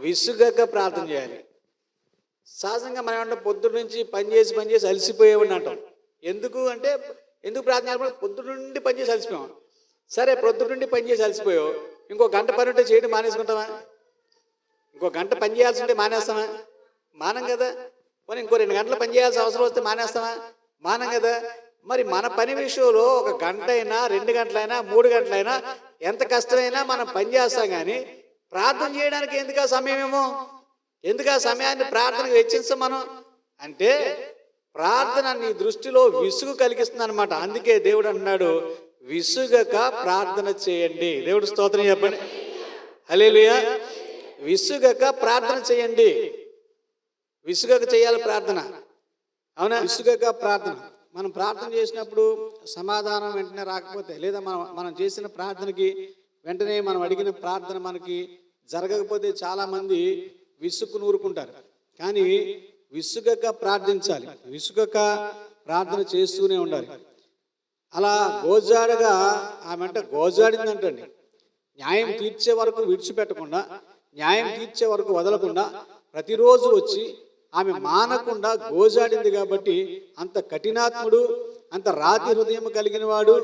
విసుగక ప్రార్థన చేయాలి. సహజంగా మనం ఏమంటే పొద్దున్న నుంచి పని చేసి అలసిపోయేవాడిని అంటాం. ఎందుకు ప్రార్థన చేయాలి? పొద్దున్న నుండి పని చేసి అలసిపోయాం. సరే, పొద్దున్న నుండి పని చేసి అలసిపోయావు, ఇంకో గంట పని ఉంటే చేయడం మానేసుకుంటావా? ఇంకో గంట పని చేయాల్సి ఉంటే మానేస్తామా? మానం కదా. మరి ఇంకో 2 గంటలు పని చేయాల్సిన అవసరం వస్తే మానేస్తామా? మానం కదా. మరి మన పని విషయంలో 1 గంట అయినా 2 గంటలైనా 3 గంటలైనా ఎంత కష్టమైనా మనం పని చేస్తాం. కానీ ప్రార్థన చేయడానికి ఎందుకు ఆ సమయమేమో, ఎందుకు ఆ సమయాన్ని ప్రార్థనకు వెచ్చించాం మనం అంటే ప్రార్థన నీ దృష్టిలో విసుగు కలిగిస్తుంది అనమాట. అందుకే దేవుడు అన్నాడు, విసుగక ప్రార్థన చేయండి. దేవుడు స్తోత్రం చెప్పండి. హల్లెలూయా. విసుగక ప్రార్థన చేయండి. విసుగక చేయాలి ప్రార్థన. అవునా? విసుగక ప్రార్థన. మనం ప్రార్థన చేసినప్పుడు సమాధానం వెంటనే రాకపోతే, లేదా మనం చేసిన ప్రార్థనకి వెంటనే మనం అడిగిన ప్రార్థన మనకి జరగకపోతే చాలామంది విసుగు నూరుకుంటారు. కానీ విసుగక ప్రార్థించాలి. విసుగక ప్రార్థన చేస్తూనే ఉండాలి. అలా గోజాడగా ఆమె గోజాడిందంటండి. న్యాయం తీర్చే వరకు విడిచిపెట్టకుండా, న్యాయం తీర్చే వరకు వదలకుండా ప్రతిరోజు వచ్చి ఆమె మానకుండా గోజాడింది. కాబట్టి అంత కఠినాత్ముడు, అంత రాతి హృదయం కలిగిన వాడు,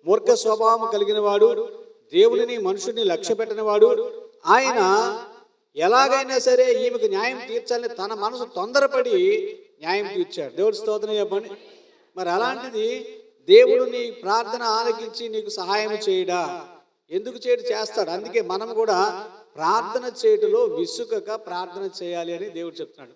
మూర్ఖ స్వభావం కలిగిన వాడు, దేవునిని మనుషుడిని లక్ష్య పెట్టిన వాడు ఆయన ఎలాగైనా సరే ఈమెకు న్యాయం తీర్చాలని తన మనసు తొందరపడి న్యాయం తీర్చాడు. దేవుడు స్తోత్రం చెప్పండి. మరి అలాంటిది దేవుడు నీ ప్రార్థన ఆలకించి నీకు సహాయం చేయడా? ఎందుకు చేస్తాడు. అందుకే మనం కూడా ప్రార్థన చేయటంలో విసుగక ప్రార్థన చేయాలి అని దేవుడు చెప్తున్నాడు.